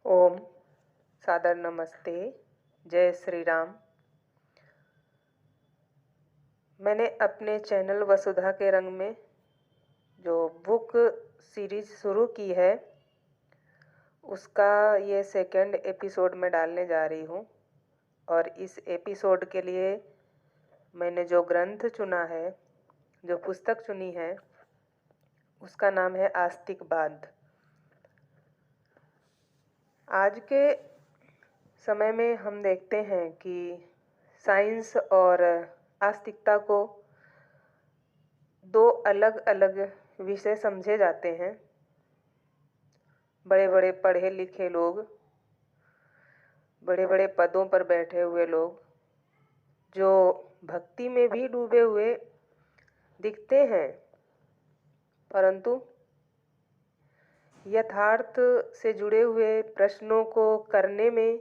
ओम सादर नमस्ते। जय श्री राम। मैंने अपने चैनल वसुधा के रंग में जो बुक सीरीज शुरू की है उसका ये सेकंड एपिसोड में डालने जा रही हूँ। और इस एपिसोड के लिए मैंने जो ग्रंथ चुना है, जो पुस्तक चुनी है, उसका नाम है आस्तिकवाद। आज के समय में हम देखते हैं कि साइंस और आस्तिकता को दो अलग अलग विषय समझे जाते हैं। बड़े बड़े पढ़े लिखे लोग, बड़े बड़े पदों पर बैठे हुए लोग, जो भक्ति में भी डूबे हुए दिखते हैं, परंतु यथार्थ से जुड़े हुए प्रश्नों को करने में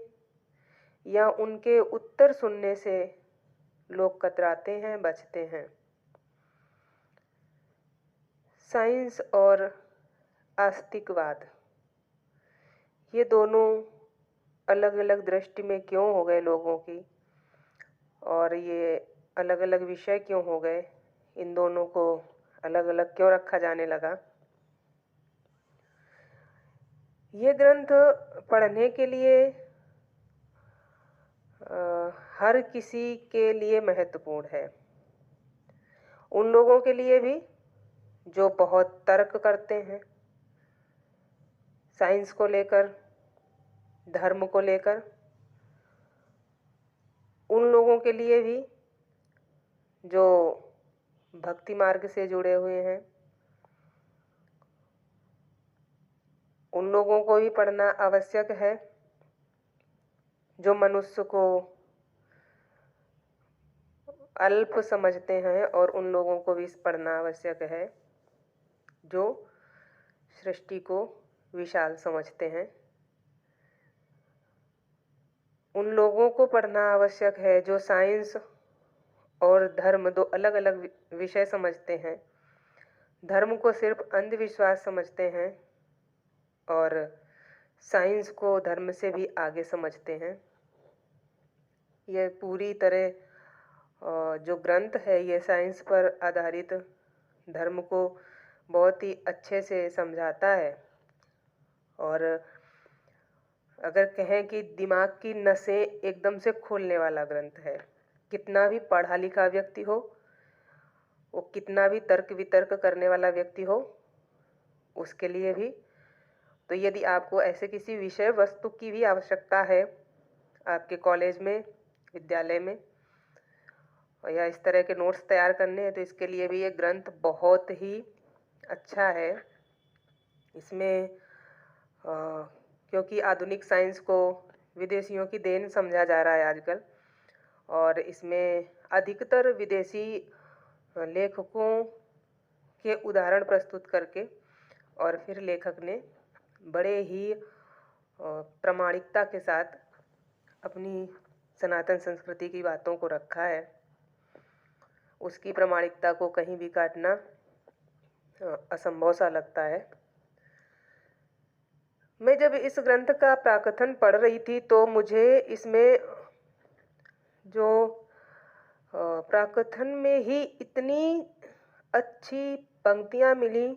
या उनके उत्तर सुनने से लोग कतराते हैं, बचते हैं। साइंस और आस्तिकवाद, ये दोनों अलग अलग दृष्टि में क्यों हो गए लोगों की, और ये अलग अलग विषय क्यों हो गए, इन दोनों को अलग अलग क्यों रखा जाने लगा। ये ग्रंथ पढ़ने के लिए हर किसी के लिए महत्वपूर्ण है। उन लोगों के लिए भी जो बहुत तर्क करते हैं साइंस को लेकर, धर्म को लेकर, उन लोगों के लिए भी जो भक्ति मार्ग से जुड़े हुए हैं, उन लोगों को भी पढ़ना आवश्यक है। जो मनुष्य को अल्प समझते हैं, और उन लोगों को भी पढ़ना आवश्यक है जो सृष्टि को विशाल समझते हैं। उन लोगों को पढ़ना आवश्यक है जो साइंस और धर्म दो अलग अलग विषय समझते हैं, धर्म को सिर्फ अंधविश्वास समझते हैं और साइंस को धर्म से भी आगे समझते हैं। यह पूरी तरह जो ग्रंथ है ये साइंस पर आधारित धर्म को बहुत ही अच्छे से समझाता है। और अगर कहें कि दिमाग की नसें एकदम से खोलने वाला ग्रंथ है। कितना भी पढ़ा लिखा व्यक्ति हो, वो कितना भी तर्क वितर्क करने वाला व्यक्ति हो, उसके लिए भी। तो यदि आपको ऐसे किसी विषय वस्तु की भी आवश्यकता है आपके कॉलेज में, विद्यालय में, या इस तरह के नोट्स तैयार करने हैं, तो इसके लिए भी ये ग्रंथ बहुत ही अच्छा है। इसमें क्योंकि आधुनिक साइंस को विदेशियों की देन समझा जा रहा है आजकल, और इसमें अधिकतर विदेशी लेखकों के उदाहरण प्रस्तुत करके और फिर लेखक ने बड़े ही प्रामाणिकता के साथ अपनी सनातन संस्कृति की बातों को रखा है। उसकी प्रामाणिकता को कहीं भी काटना असंभव सा लगता है। मैं जब इस ग्रंथ का प्राकथन पढ़ रही थी तो मुझे इसमें जो प्राकथन में ही इतनी अच्छी पंक्तियाँ मिली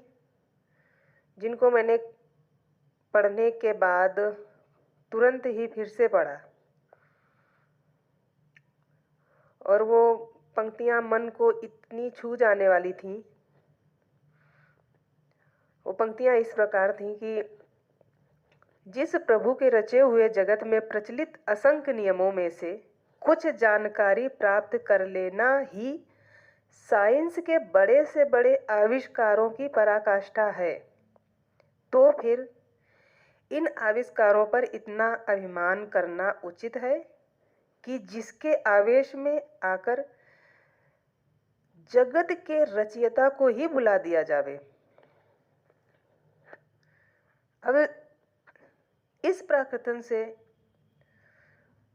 जिनको मैंने पढ़ने के बाद तुरंत ही फिर से पढ़ा, और वो पंक्तियाँ मन को इतनी छू जाने वाली थीं। वो पंक्तियाँ इस प्रकार थीं कि जिस प्रभु के रचे हुए जगत में प्रचलित असंख्य नियमों में से कुछ जानकारी प्राप्त कर लेना ही साइंस के बड़े से बड़े आविष्कारों की पराकाष्ठा है, तो फिर इन आविष्कारों पर इतना अभिमान करना उचित है कि जिसके आवेश में आकर जगत के रचयिता को ही भुला दिया जावे। अब इस प्राकथन से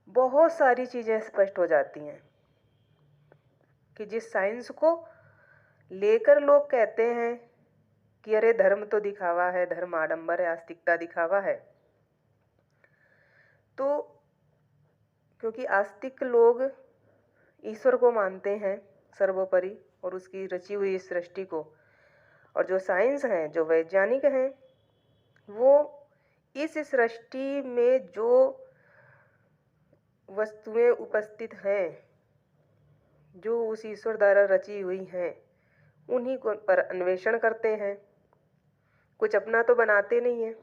बहुत सारी चीज़ें स्पष्ट हो जाती हैं कि जिस साइंस को लेकर लोग कहते हैं कि अरे धर्म तो दिखावा है, धर्म आडंबर है, आस्तिकता दिखावा है, तो क्योंकि आस्तिक लोग ईश्वर को मानते हैं सर्वोपरि और उसकी रची हुई सृष्टि को, और जो साइंस हैं, जो वैज्ञानिक हैं, वो इस सृष्टि में जो वस्तुएं उपस्थित हैं, जो उस ईश्वर द्वारा रची हुई हैं, उन्हीं को पर अन्वेषण करते हैं। कुछ अपना तो बनाते नहीं है।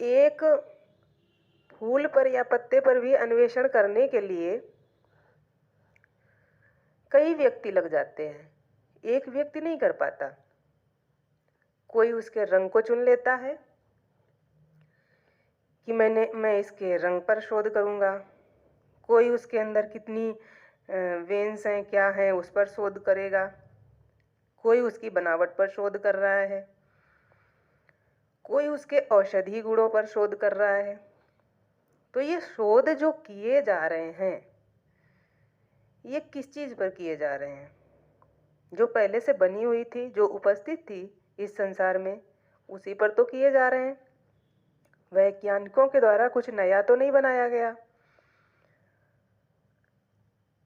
एक फूल पर या पत्ते पर भी अन्वेषण करने के लिए कई व्यक्ति लग जाते हैं, एक व्यक्ति नहीं कर पाता। कोई उसके रंग को चुन लेता है कि मैं इसके रंग पर शोध करूंगा, कोई उसके अंदर कितनी वेन्स हैं, क्या है, उस पर शोध करेगा, कोई उसकी बनावट पर शोध कर रहा है, कोई उसके औषधि गुणों पर शोध कर रहा है। तो ये शोध जो किए जा रहे हैं, ये किस चीज़ पर किए जा रहे हैं? जो पहले से बनी हुई थी, जो उपस्थित थी इस संसार में, उसी पर तो किए जा रहे हैं। वैज्ञानिकों के द्वारा कुछ नया तो नहीं बनाया गया।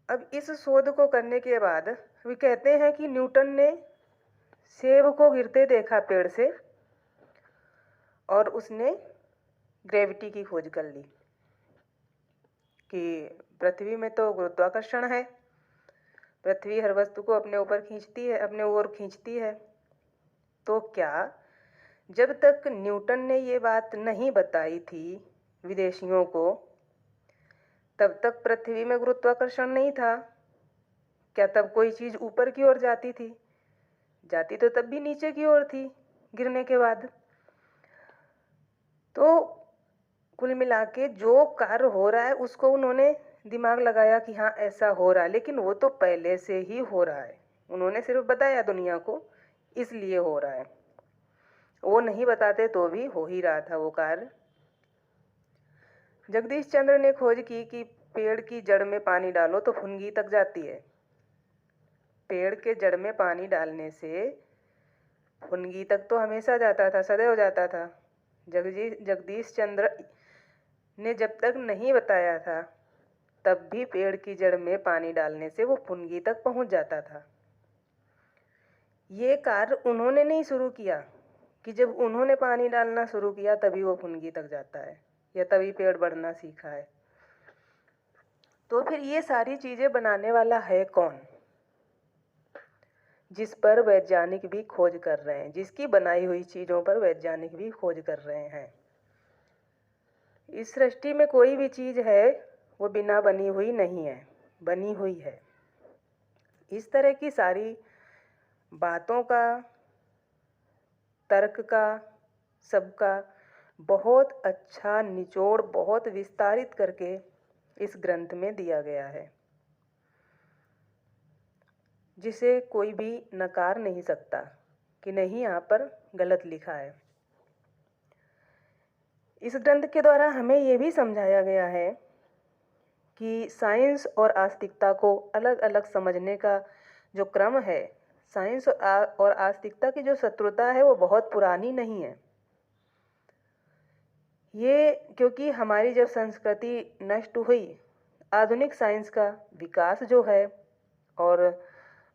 अब इस शोध को करने के बाद वे कहते हैं कि न्यूटन ने सेब को गिरते देखा पेड़ से और उसने ग्रेविटी की खोज कर ली कि पृथ्वी में तो गुरुत्वाकर्षण है, पृथ्वी हर वस्तु को अपने ऊपर खींचती है, अपने ओर खींचती है। तो क्या जब तक न्यूटन ने ये बात नहीं बताई थी विदेशियों को, तब तक पृथ्वी में गुरुत्वाकर्षण नहीं था? क्या तब कोई चीज़ ऊपर की ओर जाती थी? जाती तो तब भी नीचे की ओर थी गिरने के बाद। तो कुल मिला के जो कार्य हो रहा है उसको उन्होंने दिमाग लगाया कि हाँ ऐसा हो रहा है, लेकिन वो तो पहले से ही हो रहा है। उन्होंने सिर्फ बताया दुनिया को, इसलिए हो रहा है। वो नहीं बताते तो भी हो ही रहा था वो कार्य। जगदीश चंद्र ने खोज की कि पेड़ की जड़ में पानी डालो तो फुनगी तक जाती है। पेड़ के जड़ में पानी डालने से फुनगी तक तो हमेशा जाता था, सदैव जाता था। जगदीश चंद्र ने जब तक नहीं बताया था, तब भी पेड़ की जड़ में पानी डालने से वो फुनगी तक पहुंच जाता था। ये कार्य उन्होंने नहीं शुरू किया कि जब उन्होंने पानी डालना शुरू किया तभी वो फुनगी तक जाता है या तभी पेड़ बढ़ना सीखा है। तो फिर ये सारी चीजें बनाने वाला है कौन, जिस पर वैज्ञानिक भी खोज कर रहे हैं, जिसकी बनाई हुई चीजों पर वैज्ञानिक भी खोज कर रहे हैं। इस सृष्टि में कोई भी चीज है वो बिना बनी हुई नहीं है, बनी हुई है। इस तरह की सारी बातों का, तर्क का, सबका बहुत अच्छा निचोड़ बहुत विस्तारित करके इस ग्रंथ में दिया गया है, जिसे कोई भी नकार नहीं सकता कि नहीं यहाँ पर गलत लिखा है। इस ग्रंथ के द्वारा हमें ये भी समझाया गया है कि साइंस और आस्तिकता को अलग अलग समझने का जो क्रम है, साइंस और आस्तिकता की जो शत्रुता है वो बहुत पुरानी नहीं है। ये क्योंकि हमारी जब संस्कृति नष्ट हुई, आधुनिक साइंस का विकास जो है और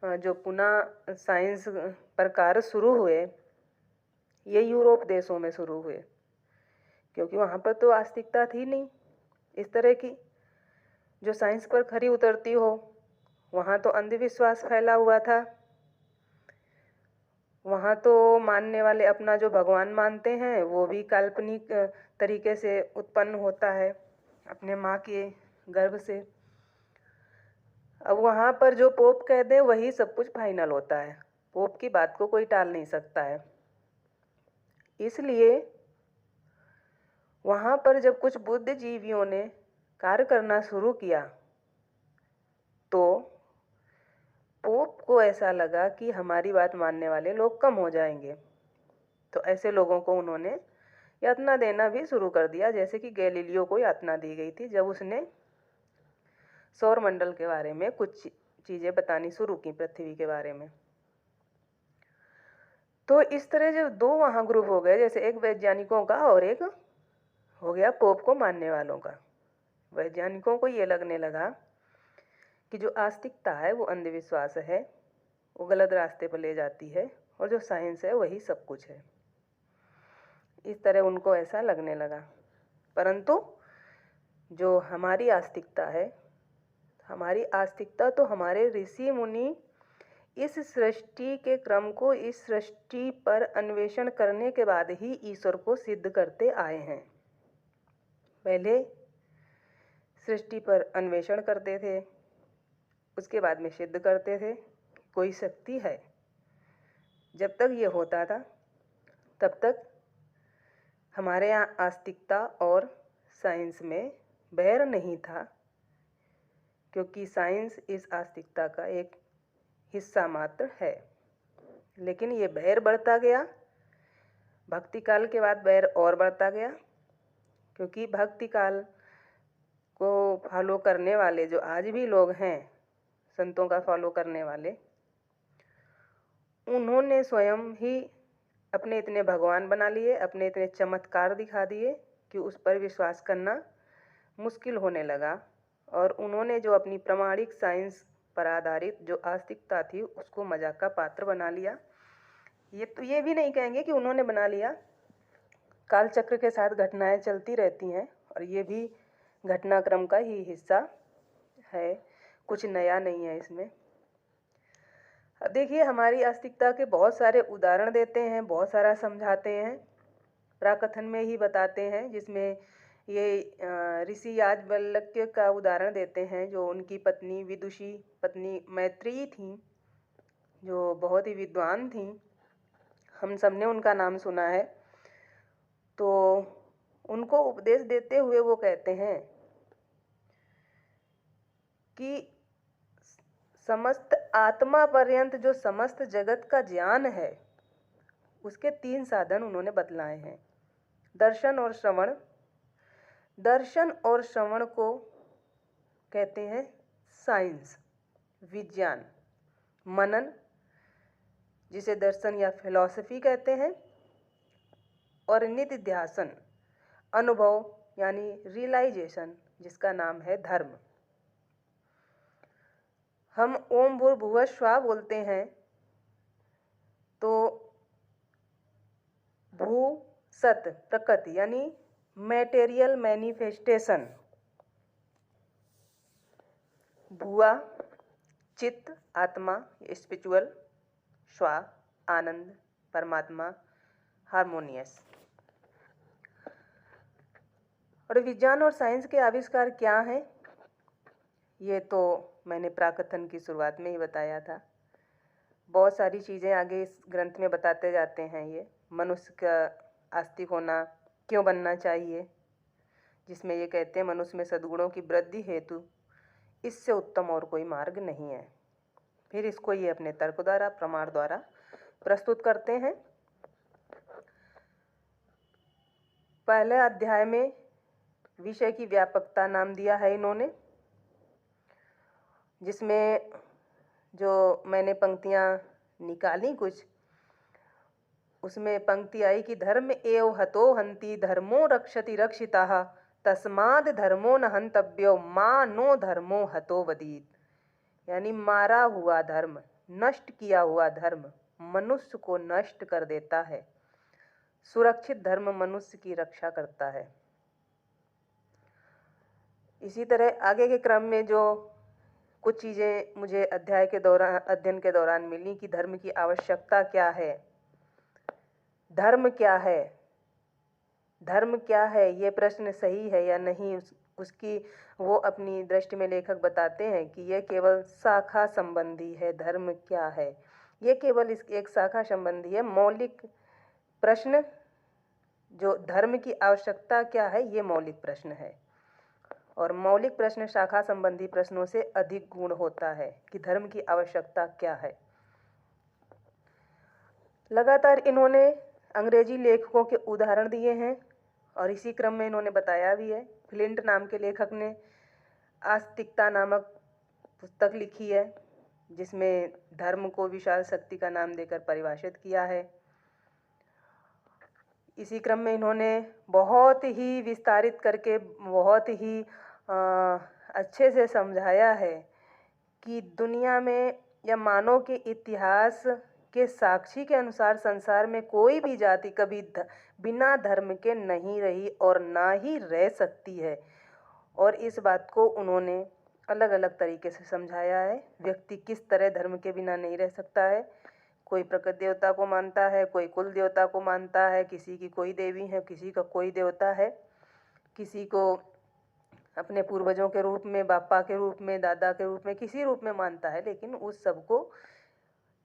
जो पुनः साइंस पर कार्य शुरू हुए, ये यूरोप देशों में शुरू हुए, क्योंकि वहाँ पर तो आस्तिकता थी नहीं इस तरह की जो साइंस पर खरी उतरती हो। वहाँ तो अंधविश्वास फैला हुआ था। वहाँ तो मानने वाले अपना जो भगवान मानते हैं वो भी काल्पनिक तरीके से उत्पन्न होता है अपने माँ के गर्भ से। अब वहाँ पर जो पोप कह दे वही सब कुछ फाइनल होता है, पोप की बात को कोई टाल नहीं सकता है। इसलिए वहाँ पर जब कुछ बुद्धिजीवियों ने कार्य करना शुरू किया तो पोप को ऐसा लगा कि हमारी बात मानने वाले लोग कम हो जाएंगे, तो ऐसे लोगों को उन्होंने यातना देना भी शुरू कर दिया, जैसे कि गैलीलियो को यातना दी गई थी जब उसने सौरमंडल के बारे में कुछ चीज़ें बतानी शुरू की, पृथ्वी के बारे में। तो इस तरह जब दो वहाँ ग्रुप हो गए, जैसे एक वैज्ञानिकों का और एक हो गया पोप को मानने वालों का। वैज्ञानिकों को ये लगने लगा कि जो आस्तिकता है वो अंधविश्वास है, वो गलत रास्ते पर ले जाती है, और जो साइंस है वही सब कुछ है। इस तरह उनको ऐसा लगने लगा। परंतु जो हमारी आस्तिकता है, हमारी आस्तिकता तो हमारे ऋषि मुनि इस सृष्टि के क्रम को, इस सृष्टि पर अन्वेषण करने के बाद ही ईश्वर को सिद्ध करते आए हैं। पहले सृष्टि पर अन्वेषण करते थे, उसके बाद में सिद्ध करते थे कोई शक्ति है। जब तक ये होता था तब तक हमारे यहाँ आस्तिकता और साइंस में बैर नहीं था, क्योंकि साइंस इस आस्तिकता का एक हिस्सा मात्र है। लेकिन ये बैर बढ़ता गया, भक्ति काल के बाद बैर और बढ़ता गया, क्योंकि भक्ति काल को फॉलो करने वाले जो आज भी लोग हैं, संतों का फॉलो करने वाले, उन्होंने स्वयं ही अपने इतने भगवान बना लिए, अपने इतने चमत्कार दिखा दिए कि उस पर विश्वास करना मुश्किल होने लगा। और उन्होंने जो अपनी प्रामाणिक साइंस पर आधारित जो आस्तिकता थी उसको मजाक का पात्र बना लिया। ये भी नहीं कहेंगे कि उन्होंने बना लिया, कालचक्र के साथ घटनाएं चलती रहती हैं और ये भी घटनाक्रम का ही हिस्सा है, कुछ नया नहीं है इसमें। अब देखिए, हमारी आस्तिकता के बहुत सारे उदाहरण देते हैं, बहुत सारा समझाते हैं, प्राकथन में ही बताते हैं, जिसमें ये ऋषि याज्ञवल्क्य का उदाहरण देते हैं, जो उनकी पत्नी विदुषी पत्नी मैत्रेयी थी, जो बहुत ही विद्वान थी। हम सब ने उनका नाम सुना है। तो उनको उपदेश देते हुए वो कहते हैं कि समस्त आत्मा पर्यंत जो समस्त जगत का ज्ञान है, उसके 3 साधन उन्होंने बतलाए हैं, दर्शन और श्रवण। दर्शन और श्रवण को कहते हैं साइंस, विज्ञान। मनन, जिसे दर्शन या फिलॉसफी कहते हैं, और निधिध्यासन, अनुभव यानी रियलाइजेशन, जिसका नाम है धर्म। हम ओम भूर्भुवः स्वः बोलते हैं तो भू सत प्रकृति यानी मैटेरियल मैनिफेस्टेशन, भुआ चित्त आत्मा स्पिरिचुअल, स्वा आनंद परमात्मा हार्मोनियस। और विज्ञान और साइंस के आविष्कार क्या हैं, ये तो मैंने प्राकथन की शुरुआत में ही बताया था। बहुत सारी चीज़ें आगे इस ग्रंथ में बताते जाते हैं। ये मनुष्य का आस्तिक होना क्यों बनना चाहिए, जिसमें ये कहते हैं मनुष्य में सद्गुणों की वृद्धि हेतु इससे उत्तम और कोई मार्ग नहीं है। फिर इसको ये अपने तर्क द्वारा, प्रमाण द्वारा प्रस्तुत करते हैं। पहले अध्याय में विषय की व्यापकता नाम दिया है इन्होंने, जिसमें जो मैंने पंक्तियाँ निकाली कुछ, उसमें पंक्ति आई कि धर्म एव हतो हन्ति धर्मो रक्षति रक्षिताः तस्माद् धर्मो न हन्तव्यो मा नो धर्मो हतो वदीत। यानी मारा हुआ धर्म, नष्ट किया हुआ धर्म मनुष्य को नष्ट कर देता है, सुरक्षित धर्म मनुष्य की रक्षा करता है। इसी तरह आगे के क्रम में जो कुछ चीज़ें मुझे अध्ययन के दौरान मिली कि धर्म की आवश्यकता क्या है, धर्म क्या है, धर्म क्या है, ये प्रश्न सही है या नहीं, उसकी वो अपनी दृष्टि में लेखक बताते हैं कि यह केवल शाखा संबंधी है। धर्म क्या है, ये केवल इस एक शाखा संबंधी है। मौलिक प्रश्न, जो धर्म की आवश्यकता क्या है, ये मौलिक प्रश्न है, और मौलिक प्रश्न शाखा संबंधी प्रश्नों से अधिक गुण होता है कि धर्म की आवश्यकता क्या है। लगातार इन्होंने अंग्रेजी लेखकों के उदाहरण दिए हैं और इसी क्रम में इन्होंने बताया भी है। फ्लिंट नाम के लेखक ने आस्तिकता नामक पुस्तक लिखी है, जिसमें धर्म को विशाल शक्ति का नाम देकर परिभाषित किया है। इसी क्रम में इन्होंने बहुत ही विस्तारित करके बहुत ही अच्छे से समझाया है कि दुनिया में या मानव के इतिहास के साक्षी के अनुसार संसार में कोई भी जाति कभी बिना धर्म के नहीं रही और ना ही रह सकती है। और इस बात को उन्होंने अलग अलग तरीके से समझाया है। व्यक्ति किस तरह धर्म के बिना नहीं रह सकता है। कोई प्रकृति देवता को मानता है, कोई कुल देवता को मानता है, किसी की कोई देवी है, किसी का कोई देवता है, किसी को अपने पूर्वजों के रूप में, बापा के रूप में, दादा के रूप में, किसी रूप में मानता है। लेकिन उस सबको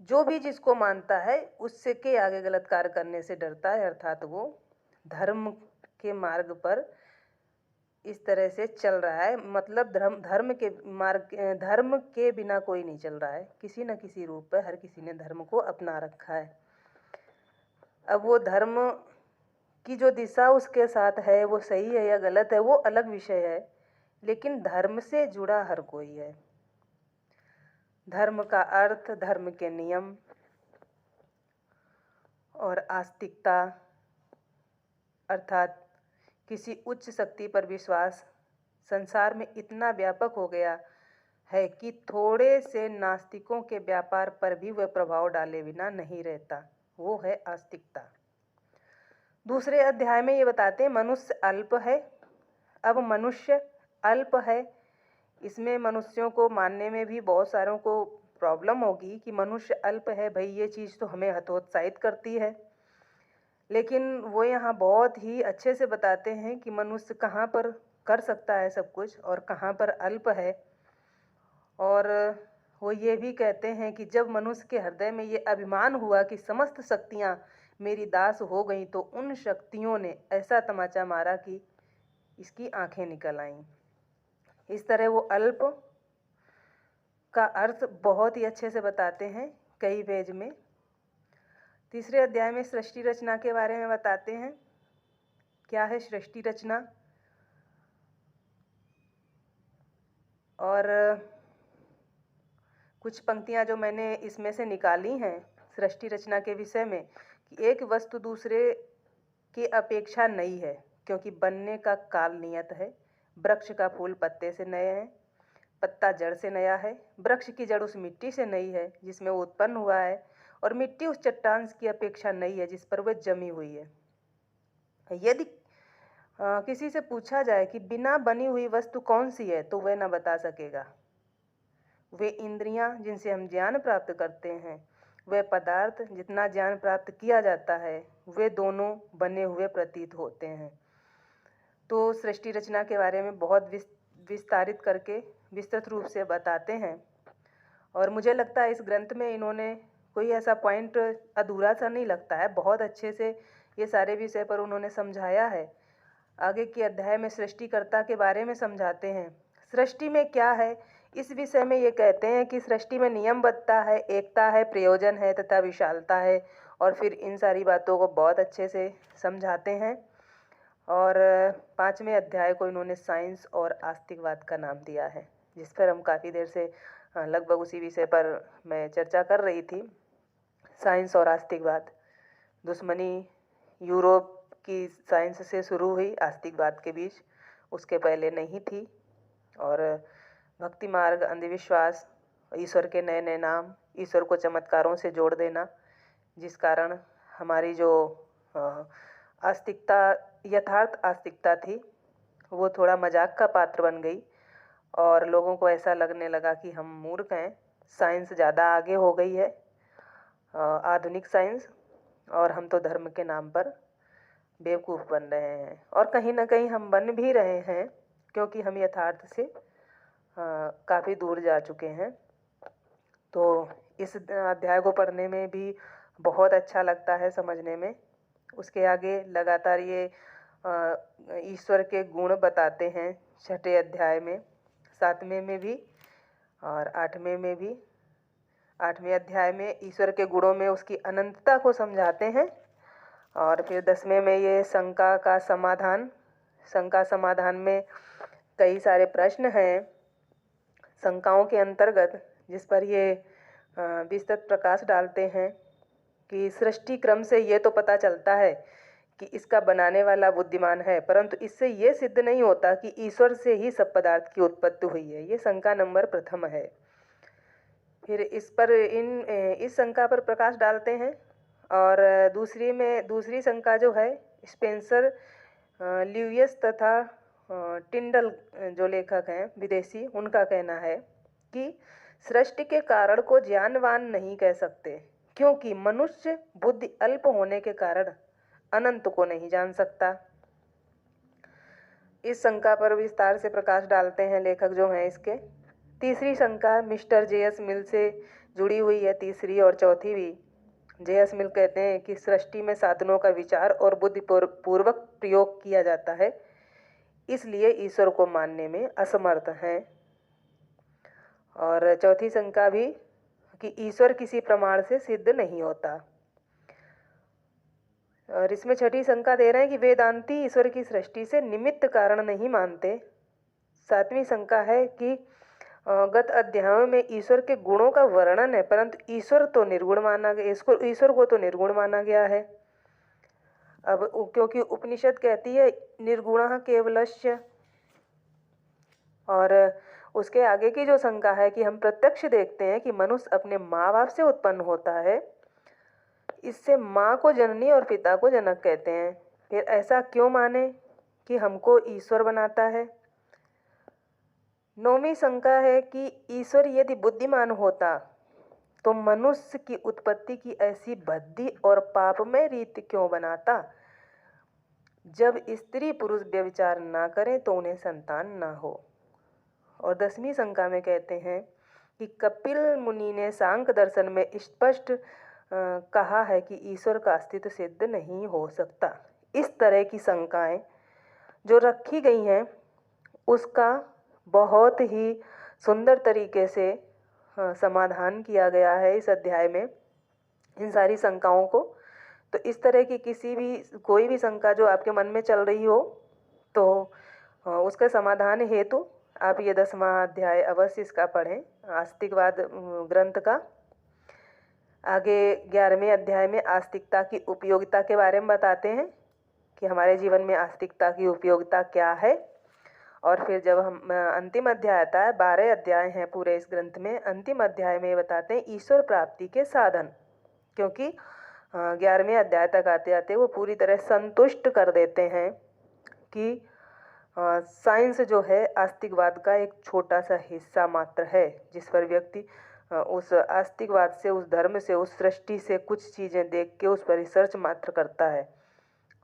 जो भी जिसको मानता है उससे के आगे गलत कार्य करने से डरता है, अर्थात वो धर्म के मार्ग पर इस तरह से चल रहा है। मतलब धर्म के बिना कोई नहीं चल रहा है। किसी न किसी रूप पर हर किसी ने धर्म को अपना रखा है। अब वो धर्म की जो दिशा उसके साथ है वो सही है या गलत है वो अलग विषय है, लेकिन धर्म से जुड़ा हर कोई है। धर्म का अर्थ, धर्म के नियम और आस्तिकता अर्थात किसी उच्च शक्ति पर विश्वास संसार में इतना व्यापक हो गया है कि थोड़े से नास्तिकों के व्यापार पर भी वह प्रभाव डाले बिना नहीं रहता। वो है आस्तिकता। दूसरे अध्याय में ये बताते हैं मनुष्य अल्प है। अब मनुष्य अल्प है, इसमें मनुष्यों को मानने में भी बहुत सारों को प्रॉब्लम होगी कि मनुष्य अल्प है। भाई ये चीज़ तो हमें हतोत्साहित करती है, लेकिन वो यहाँ बहुत ही अच्छे से बताते हैं कि मनुष्य कहाँ पर कर सकता है सब कुछ और कहाँ पर अल्प है। और वो ये भी कहते हैं कि जब मनुष्य के हृदय में ये अभिमान हुआ कि समस्त शक्तियाँ मेरी दास हो गईं, तो उन शक्तियों ने ऐसा तमाचा मारा कि इसकी आंखें निकल आईं। इस तरह वो अल्प का अर्थ बहुत ही अच्छे से बताते हैं कई पेज में। तीसरे अध्याय में सृष्टि रचना के बारे में बताते हैं। क्या है सृष्टि रचना? और कुछ पंक्तियां जो मैंने इसमें से निकाली हैं सृष्टि रचना के विषय में कि एक वस्तु दूसरे की अपेक्षा नई है, क्योंकि बनने का काल नियत है। वृक्ष का फूल पत्ते से नए हैं, पत्ता जड़ से नया है। वृक्ष की जड़ उस मिट्टी से नई है जिसमें वो उत्पन्न हुआ है, और मिट्टी उस चट्टान की अपेक्षा नई है जिस पर वह जमी हुई है। यदि किसी से पूछा जाए कि बिना बनी हुई वस्तु कौन सी है, तो वह न बता सकेगा। वे इंद्रियां जिनसे हम ज्ञान प्राप्त करते हैं, वे पदार्थ जितना ज्ञान प्राप्त किया जाता है, वे दोनों बने हुए प्रतीत होते हैं। तो सृष्टि रचना के बारे में बहुत विस्तारित करके विस्तृत रूप से बताते हैं। और मुझे लगता है इस ग्रंथ में इन्होंने कोई ऐसा पॉइंट अधूरा सा नहीं लगता है। बहुत अच्छे से ये सारे विषय पर उन्होंने समझाया है। आगे के अध्याय में सृष्टिकर्ता के बारे में समझाते हैं। सृष्टि में क्या है इस विषय में ये कहते हैं कि सृष्टि में नियमबद्धता है, एकता है, प्रयोजन है तथा विशालता है। और फिर इन सारी बातों को बहुत अच्छे से समझाते हैं। और 5वें अध्याय को इन्होंने साइंस और आस्तिकवाद का नाम दिया है, जिस पर हम काफ़ी देर से लगभग उसी विषय पर मैं चर्चा कर रही थी। साइंस और आस्तिकवाद, दुश्मनी यूरोप की साइंस से शुरू हुई आस्तिकवाद के बीच, उसके पहले नहीं थी। और भक्ति मार्ग, अंधविश्वास, ईश्वर के नए नए नाम, ईश्वर को चमत्कारों से जोड़ देना, जिस कारण हमारी जो आस्तिकता, यथार्थ आस्तिकता थी, वो थोड़ा मजाक का पात्र बन गई और लोगों को ऐसा लगने लगा कि हम मूर्ख हैं। साइंस ज़्यादा आगे हो गई है, आधुनिक साइंस, और हम तो धर्म के नाम पर बेवकूफ़ बन रहे हैं। और कहीं ना कहीं हम बन भी रहे हैं, क्योंकि हम यथार्थ से काफ़ी दूर जा चुके हैं। तो इस अध्याय को पढ़ने में भी बहुत अच्छा लगता है, समझने में। उसके आगे लगातार ये ईश्वर के गुण बताते हैं 6ठे अध्याय में, 7वें में भी और 8वें में भी। 8वें अध्याय में ईश्वर के गुणों में उसकी अनंतता को समझाते हैं। और फिर 10वें में ये शंका का समाधान, शंका समाधान में कई सारे प्रश्न हैं शंकाओं के अंतर्गत, जिस पर ये विस्तृत प्रकाश डालते हैं कि सृष्टि क्रम से ये तो पता चलता है कि इसका बनाने वाला बुद्धिमान है, परंतु इससे ये सिद्ध नहीं होता कि ईश्वर से ही सब पदार्थ की उत्पत्ति हुई है। ये शंका नंबर प्रथम है। फिर इस शंका पर प्रकाश डालते हैं। और दूसरी शंका जो है, स्पेंसर, ल्यूयस तथा टिंडल जो लेखक हैं विदेशी, उनका कहना है कि सृष्टि के कारण को ज्ञानवान नहीं कह सकते, क्योंकि मनुष्य बुद्धि अल्प होने के कारण अनंत को नहीं जान सकता। इस शंका पर विस्तार से प्रकाश डालते हैं लेखक जो हैं इसके। तीसरी शंका मिस्टर जे.एस. मिल से जुड़ी हुई है, तीसरी और चौथी भी। जे.एस. मिल कहते हैं कि सृष्टि में साधनों का विचार और बुद्धिपूर्वक प्रयोग किया जाता है, इसलिए ईश्वर को मानने में असमर्थ हैं। और चौथी शंका भी कि ईश्वर किसी प्रमाण से सिद्ध नहीं होता। और इसमें छठी शंका दे रहे हैं कि वेदांती ईश्वर की सृष्टि से निमित्त कारण नहीं मानते। सातवीं शंका है कि गत अध्यायों में ईश्वर के गुणों का वर्णन है, परंतु ईश्वर को तो निर्गुण माना गया है। अब क्योंकि उपनिषद कहती है निर्गुणः केवलस्य। और उसके आगे की जो शंका है कि हम प्रत्यक्ष देखते हैं कि मनुष्य अपने माँ बाप से उत्पन्न होता है, इससे माँ को जननी और पिता को जनक कहते हैं। फिर ऐसा क्यों माने कि हमको ईश्वर बनाता है। नौवीं शंका है कि ईश्वर यदि बुद्धिमान होता तो मनुष्य की उत्पत्ति की ऐसी भद्दी और पापमय रीति क्यों बनाता। जब स्त्री पुरुष व्यभिचार ना करें तो उन्हें संतान ना हो। और 10वीं शंका में कहते हैं कि कपिल मुनि ने सांख्य दर्शन में स्पष्ट कहा है कि ईश्वर का अस्तित्व सिद्ध नहीं हो सकता। इस तरह की शंकाएं जो रखी गई हैं उसका बहुत ही सुंदर तरीके से समाधान किया गया है इस अध्याय में, इन सारी शंकाओं को। तो इस तरह की कोई भी शंका जो आपके मन में चल रही हो तो उसके समाधान हेतु आप ये 10वां अध्याय अवश्य इसका पढ़ें, आस्तिकवाद ग्रंथ का। आगे 11वें अध्याय में आस्तिकता की उपयोगिता के बारे में बताते हैं कि हमारे जीवन में आस्तिकता की उपयोगिता क्या है। और फिर जब हम अंतिम अध्याय आता है, 12 अध्याय हैं पूरे इस ग्रंथ में, अंतिम अध्याय में बताते हैं ईश्वर प्राप्ति के साधन, क्योंकि 11वें अध्याय तक आते आते वो पूरी तरह संतुष्ट कर देते हैं कि साइंस जो है आस्तिकवाद का एक छोटा सा हिस्सा मात्र है, जिस पर व्यक्ति उस आस्तिकवाद से, उस धर्म से, उस सृष्टि से कुछ चीज़ें देख के उस पर रिसर्च मात्र करता है,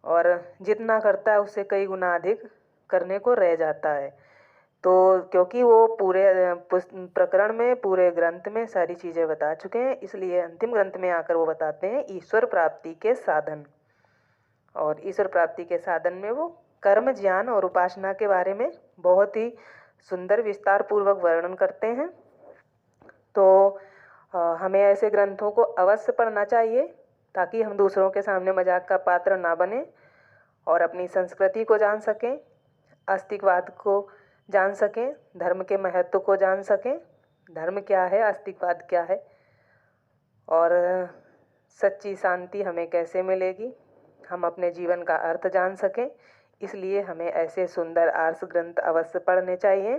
और जितना करता है उससे कई गुना अधिक करने को रह जाता है। तो क्योंकि वो पूरे प्रकरण में, पूरे ग्रंथ में सारी चीज़ें बता चुके हैं, इसलिए अंतिम ग्रंथ में आकर वो बताते हैं ईश्वर प्राप्ति के साधन। और ईश्वर प्राप्ति के साधन में वो कर्म, ज्ञान और उपासना के बारे में बहुत ही सुंदर विस्तार पूर्वक वर्णन करते हैं। तो हमें ऐसे ग्रंथों को अवश्य पढ़ना चाहिए ताकि हम दूसरों के सामने मजाक का पात्र ना बने और अपनी संस्कृति को जान सकें, आस्तिकवाद को जान सकें, धर्म के महत्व को जान सकें, धर्म क्या है, आस्तिकवाद क्या है, और सच्ची शांति हमें कैसे मिलेगी, हम अपने जीवन का अर्थ जान सकें। इसलिए हमें ऐसे सुंदर आर्ष ग्रंथ अवश्य पढ़ने चाहिए।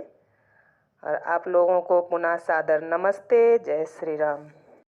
और आप लोगों को पुनः सादर नमस्ते। जय श्री राम।